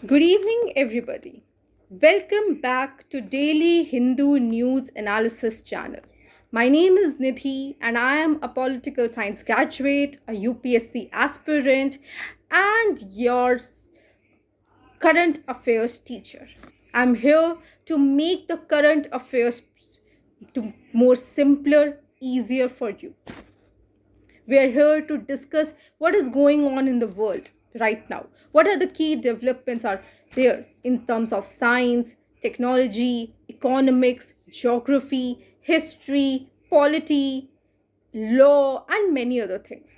Good evening, everybody. Welcome back to Daily Hindu News Analysis channel. My name is Nidhi, and I am a political science graduate, a UPSC aspirant, and your current affairs teacher. I'm here to make the current affairs to more simpler, easier for you. We are here to discuss what is going on in the world right now. What are the key developments are there in terms of science, technology, economics, geography, history, polity, law, and many other things.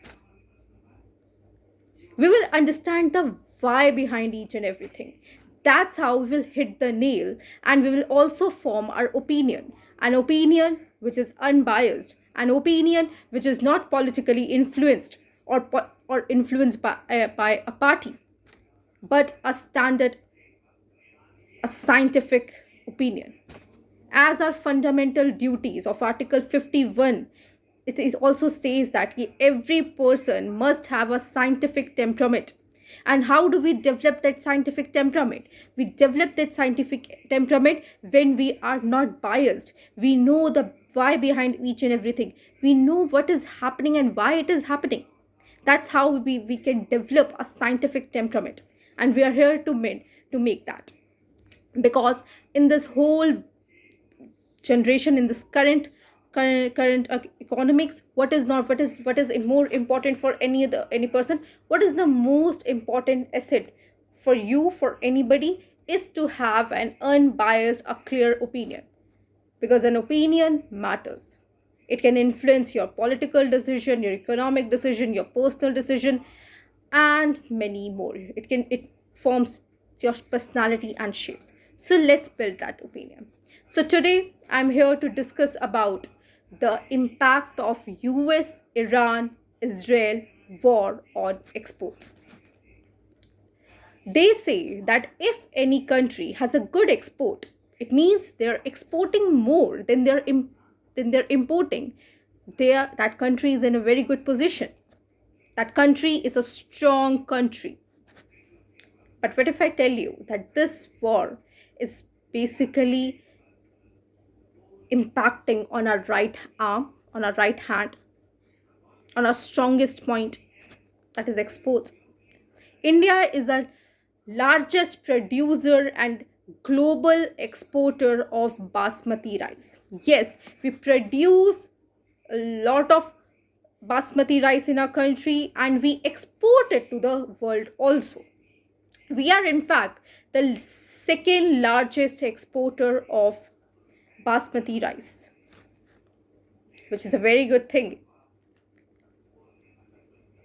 We will understand the why behind each and everything. That's how we will hit the nail, and we will also form our opinion. An opinion which is unbiased, an opinion which is not politically influenced or influenced by a party, but a scientific opinion. As our fundamental duties of Article 51, it is also says that every person must have a scientific temperament. And how do we develop that scientific temperament? We develop that scientific temperament when we are not biased. We know the why behind each and everything. We know what is happening and why it is happening. That's how we can develop a scientific temperament. And we are here to make that. Because in this whole generation, in this current economics, what is more important for any person, what is the most important asset for you, for anybody, is to have an unbiased, a clear opinion. Because an opinion matters. It can influence your political decision, your economic decision, your personal decision, and many more. It forms your personality and shapes. So let's build that opinion. So today I'm here to discuss about the impact of US Iran Israel war on exports. They say that if any country has a good export, it means they're exporting more than they're importing. That country is in a very good position. That country is a strong country. But what if I tell you that this war is basically impacting on our right arm, on our right hand, on our strongest point, that is exports? India is a largest producer and global exporter of basmati rice. Yes, we produce a lot of basmati rice in our country, and we export it to the world also. We are, in fact, the second largest exporter of basmati rice, which is a very good thing.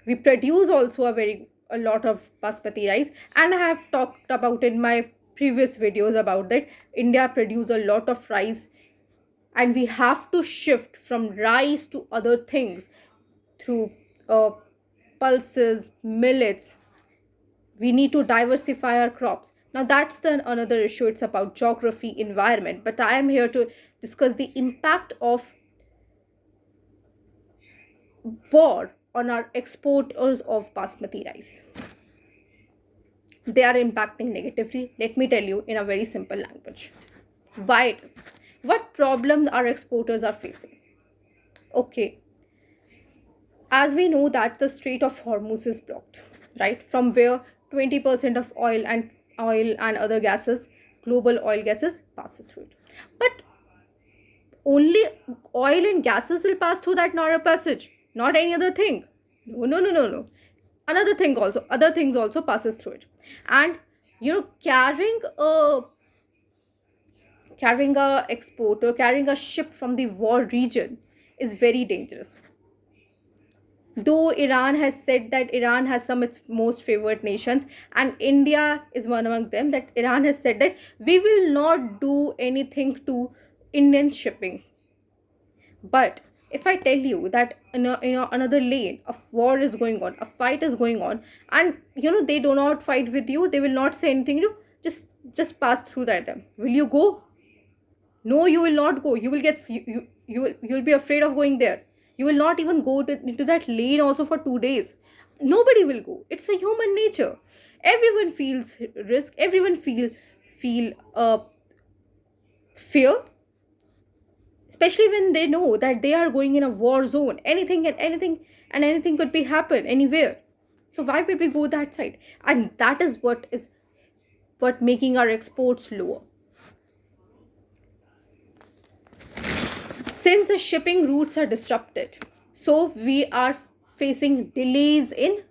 We produce also a lot of basmati rice, and I have talked about in my previous videos about that. India produce a lot of rice, and we have to shift from rice to other things through pulses, millets. We need to diversify our crops. Now that's the another issue. It's about geography, environment, but I am here to discuss the impact of war on our exporters of basmati rice. They are impacting negatively. Let me tell you in a very simple language why it is. What problem our exporters are facing? Okay, as we know that the Strait of Hormuz is blocked, right? From where 20% of oil and other gases, global oil gases, passes through it. But only oil and gases will pass through that narrow passage, not any other thing. No, no, no, no, no. Other things also passes through it. And carrying a export or carrying a ship from the war region is very dangerous. Though Iran has said that Iran has some its most favored nations, and India is one among them, that Iran has said that we will not do anything to Indian shipping. But if I tell you that another lane of war is going on, a fight is going on, and they do not fight with you, they will not say anything to you, just pass through that. Will you go? No, you will not go. You will get you will be afraid of going there. You will not even go into that lane also for 2 days. Nobody will go. It's a human nature. Everyone feels risk, everyone feel fear, especially when they know that they are going in a war zone. Anything could be happen anywhere. So why would we go that side? And that is what making our exports lower. Since the shipping routes are disrupted, so we are facing delays in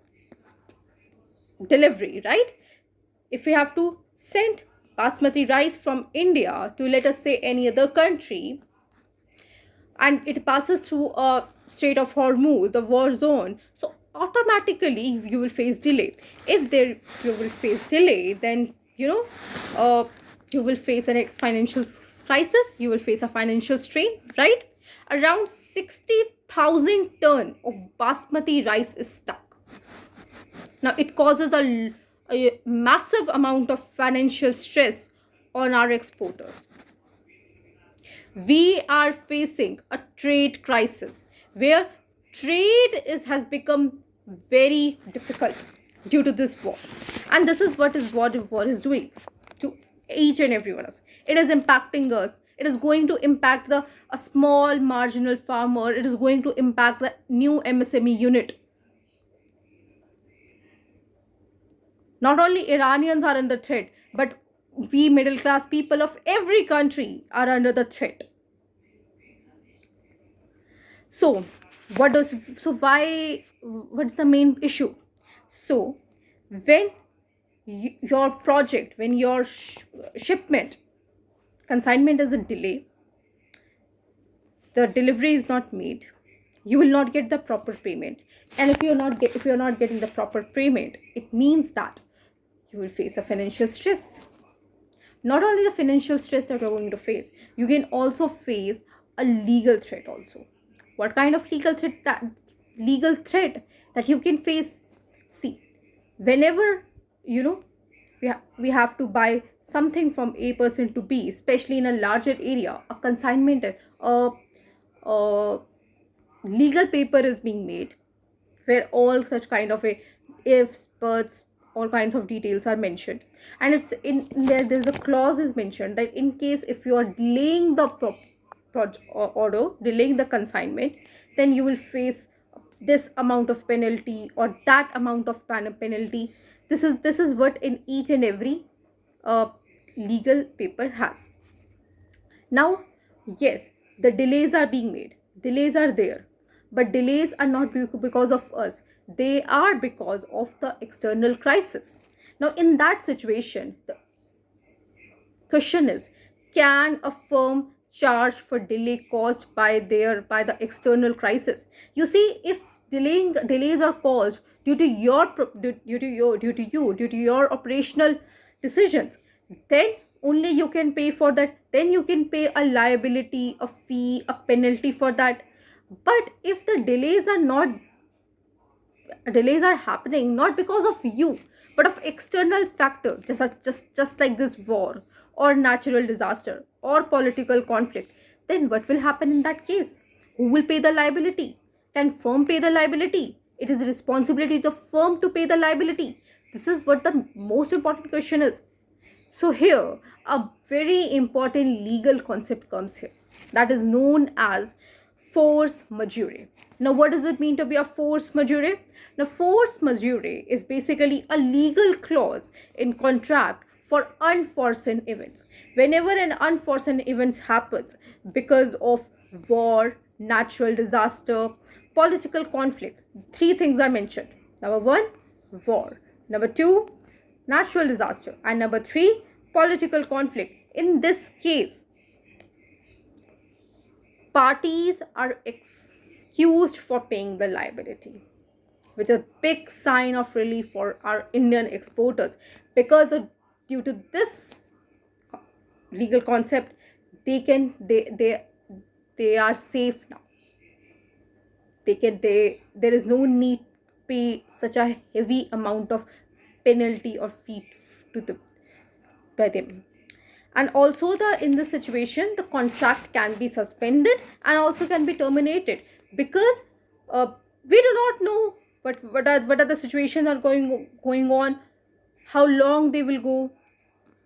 delivery, right? If we have to send basmati rice from India to, let us say, any other country, and it passes through a Strait of Hormuz, the war zone, so automatically you will face delay. If there you will face delay, then you will face a financial crisis, you will face a financial strain, right? Around 60,000 ton of basmati rice is stuck. Now it causes a massive amount of financial stress on our exporters. We are facing a trade crisis where has become very difficult due to this war. And this is what war is doing to each and every one of us. It is impacting us. It is going to impact a small marginal farmer. It is going to impact the new MSME unit. Not only Iranians are under threat, but we middle class people of every country are under the threat. So what's the main issue? So when your project, when your shipment consignment is a delay, the delivery is not made, you will not get the proper payment. And if you're not getting the proper payment, it means that you will face a financial stress. Not only the financial stress that you're going to face, you can also face a legal threat also. What kind of legal threat that you can face? See, whenever we have to buy something from A person to B, especially in a larger area, a consignment, a legal paper is being made, where all such kind of ifs, buts, all kinds of details are mentioned. And it's in there's a clause is mentioned that in case if you are delaying the order, delaying the consignment, then you will face this amount of penalty or that amount of penalty. This is what in each and every legal paper has. Now, yes, the delays are being made, delays are there, but delays are not because of us, they are because of the external crisis. Now in that situation, the question is, can a firm charge for delay caused by the external crisis? You see, if delays are caused due to your operational decisions, then only you can pay for that. Then you can pay a liability, a fee, a penalty for that. But if the delays are happening not because of you, but of external factor, just like this war or natural disaster or political conflict, then what will happen in that case? Who will pay the liability? Can firm pay the liability? It is the responsibility of the firm to pay the liability. This is what the most important question is. So here a very important legal concept comes here, that is known as force majeure. Now what does it mean to be a force majeure? Now force majeure is basically a legal clause in contract for unforeseen events. Whenever an unforeseen event happens because of war, natural disaster, political conflict, three things are mentioned. Number one, war. Number two, natural disaster. And number three, political conflict. In this case, parties are excused for paying the liability, which is a big sign of relief for our Indian exporters, because due to this legal concept, they are safe now. There is no need to pay such a heavy amount of penalty or fee by them. And also in this situation, the contract can be suspended and also can be terminated, because we do not know what are the situations are going on. how long they will go.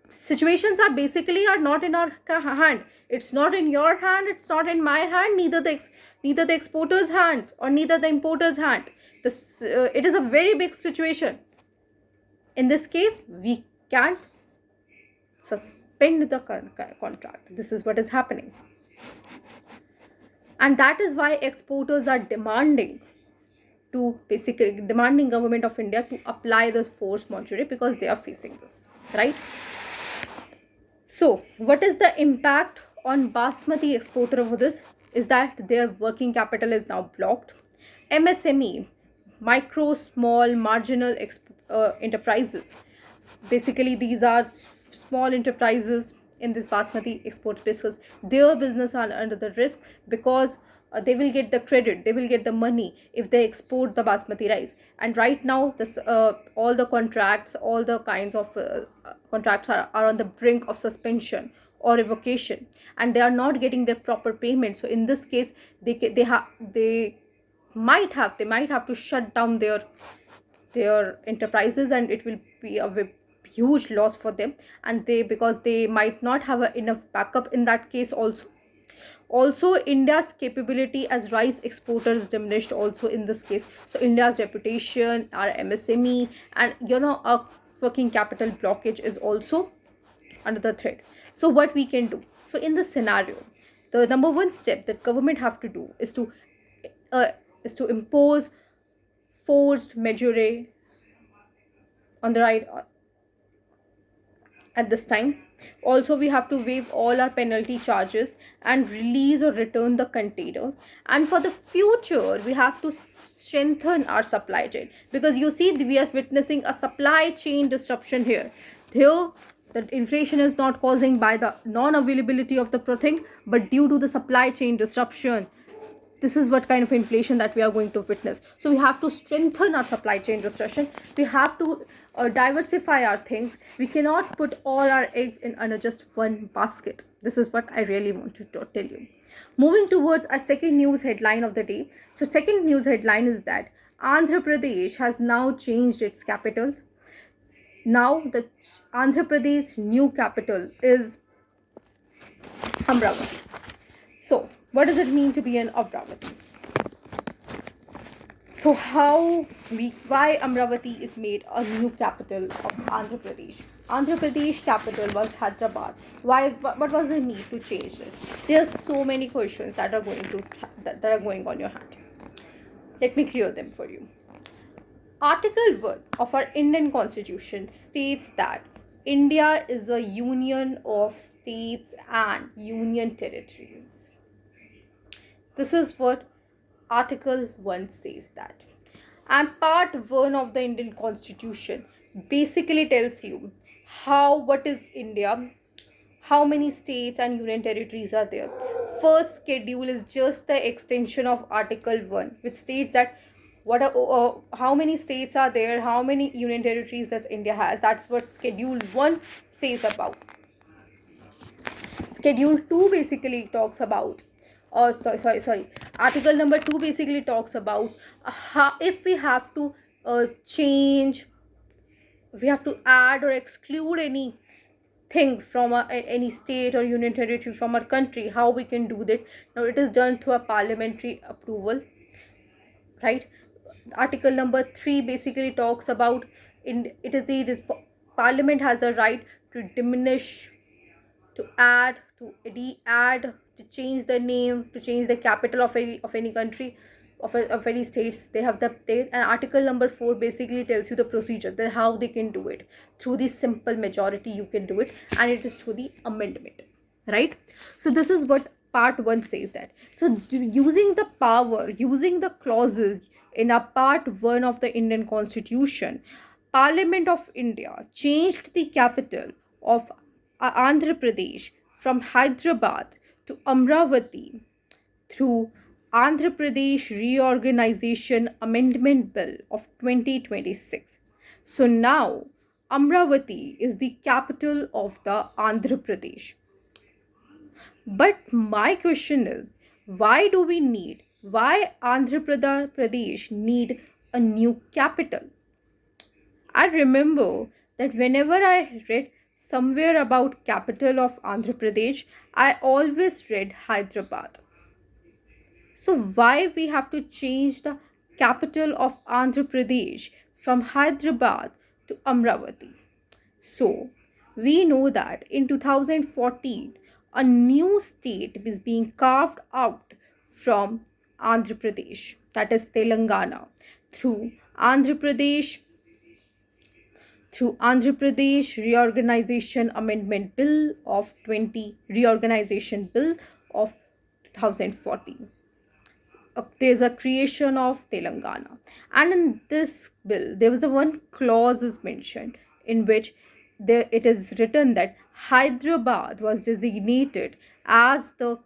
Situations are basically are not in our hand. It's not in your hand, it's not in my hand, neither the exporter's hands or neither the importer's hand. It is a very big situation. In this case, we can't suspend the contract. This is what is happening, and that is why exporters are demanding government of India to apply the force majeure, because they are facing this, right? So what is the impact on basmati exporter of this? Is that their working capital is now blocked. MSME, micro, small, marginal enterprises, basically these are small enterprises in this basmati export business. Their business are under the risk, because they will get the credit, they will get the money if they export the basmati rice. And right now this all the contracts, all the kinds of contracts are on the brink of suspension or revocation, and they are not getting their proper payment. So in this case, they might have to shut down their enterprises, and it will be a huge loss for them. And because they might not have enough backup in that case. Also India's capability as rice exporter is diminished also in this case. So India's reputation, our MSME, and a working capital blockage is also under the threat. So what we can do? So in this scenario, the number one step that government have to do is to impose forced majeure on the right at this time. Also, we have to waive all our penalty charges and release or return the container. And for the future, we have to strengthen our supply chain, because you see we are witnessing a supply chain disruption here. The inflation is not causing by the non-availability of the thing, but due to the supply chain disruption. This is what kind of inflation that we are going to witness. So we have to strengthen our supply chain disruption. We have to diversify our things. We cannot put all our eggs in under just one basket. This is what I really want to tell you. Moving towards our second news headline of the day. So second news headline is that Andhra Pradesh has now changed its capital. Now the Andhra Pradesh new capital is Amravati. So what does it mean to be an Amravati? So why Amravati is made a new capital of Andhra Pradesh? Andhra Pradesh capital was Hyderabad. What was the need to change it? There are so many questions that are going on your hand. Let me clear them for you. Article 1 of our Indian Constitution states that India is a union of states and union territories. This is what Article 1 says that. And Part 1 of the Indian Constitution basically tells you what is India, how many states and union territories are there. First schedule is just the extension of Article 1, which states that how many states are there, how many union territories does India has. That's what Schedule 1 says about. Schedule 2 basically talks about Article number 2 basically talks about if we have to change, we have to add or exclude anything from any state or union territory from our country, how we can do that. Now it is done through a parliamentary approval, right? Article number 3 basically talks about Parliament has a right to diminish, to add, to de-add, to change the name, to change the capital of any country, of any states. They have and Article number 4 basically tells you the procedure, that how they can do it. Through the simple majority you can do it, and it is through the amendment, right? So this is what Part 1 says that. So using the power, using the clauses in a Part 1 of the Indian Constitution, Parliament of India changed the capital of Andhra Pradesh from Hyderabad to Amravati through Andhra Pradesh Reorganization Amendment Bill of 2026. So now Amravati is the capital of the Andhra Pradesh. But my question is, why Andhra Pradesh need a new capital? I remember that whenever I read somewhere about capital of Andhra Pradesh, I always read Hyderabad. So why we have to change the capital of Andhra Pradesh from Hyderabad to Amravati? So we know that in 2014 a new state is being carved out from Andhra Pradesh, that is Telangana, through Andhra Pradesh through Andhra Pradesh Reorganization Amendment Bill of 20 Reorganization Bill of 2014. There's a creation of Telangana, and in this bill there was a one clause is mentioned in which there it is written that Hyderabad was designated as the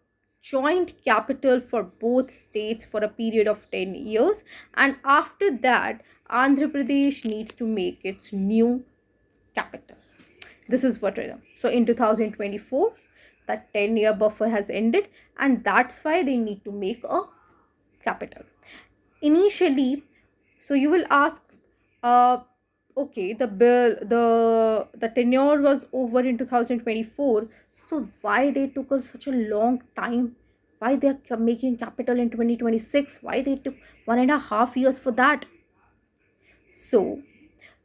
joint capital for both states for a period of 10 years, and after that Andhra Pradesh needs to make its new capital. This is what it is. So in 2024 that 10-year buffer has ended, and that's why they need to make a capital. Initially, so you will ask, uh okay, the tenure was over in 2024, so why they took such a long time? Why they are making capital in 2026? Why they took 1.5 years for that? So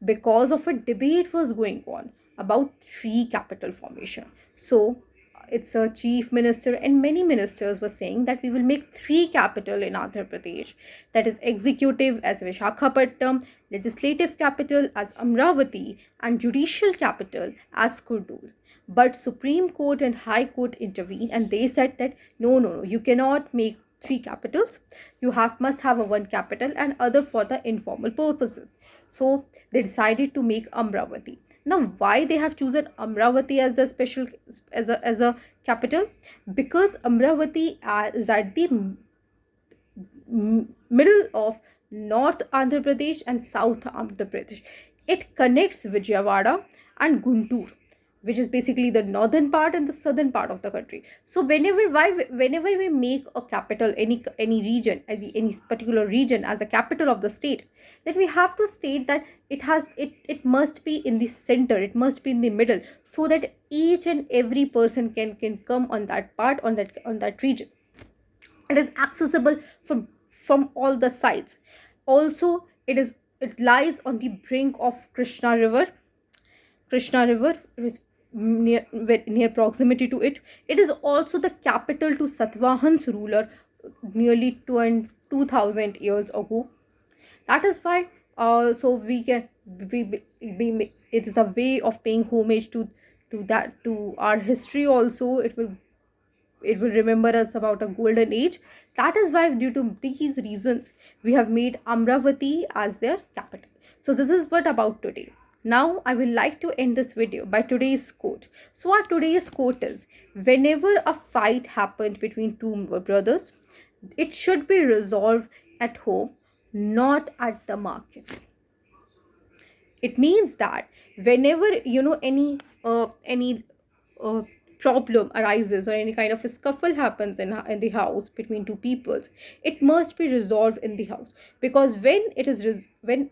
because of a debate was going on about three capital formation. So it's a chief minister and many ministers were saying that we will make three capital in Andhra Pradesh, that is executive as Vishakhapatnam, legislative capital as Amravati, and judicial capital as Kurnool. But Supreme Court and High Court intervened and they said that no, you cannot make three capitals. You must have a one capital and other for the informal purposes. So they decided to make Amravati. Now why they have chosen Amravati as the special as a capital? Because Amravati is at the middle of North Andhra Pradesh and South Andhra Pradesh. It connects Vijayawada and Guntur, which is basically the northern part and the southern part of the country. So whenever we make a capital, any region, any particular region as a capital of the state, then we have to state that it must be in the center, it must be in the middle, so that each and every person can come on that part, on that region. It is accessible from all the sides. Also, it lies on the brink of Krishna river is near proximity to it. It is also the capital to Satavahan's ruler nearly 2000 years ago. That is why so we can we it is a way of paying homage to our history. Also it will remember us about a golden age. That is why, due to these reasons, we have made Amravati as their capital. So this is what about today. Now I will like to end this video by today's quote. So our today's quote is, whenever a fight happens between two brothers, it should be resolved at home, not at the market. It means that whenever any uh, problem arises or any kind of a scuffle happens in the house between two peoples, it must be resolved in the house. Because when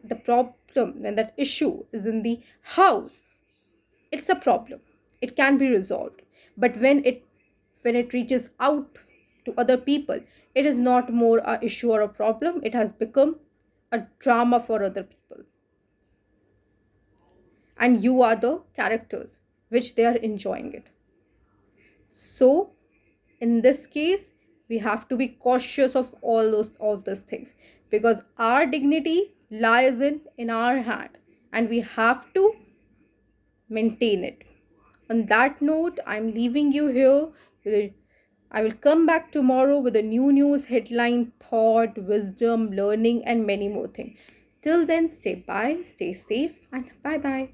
the problem, when that issue is in the house, it's a problem, it can be resolved. But when it reaches out to other people, it is not more a issue or a problem, it has become a drama for other people, and you are the characters which they are enjoying it. So in this case, we have to be cautious of all those things, because our dignity lies in our hand, and we have to maintain it. On that note, I'm leaving you here I will come back tomorrow with a new news headline, thought, wisdom, learning, and many more things. Till then, stay safe, and bye bye.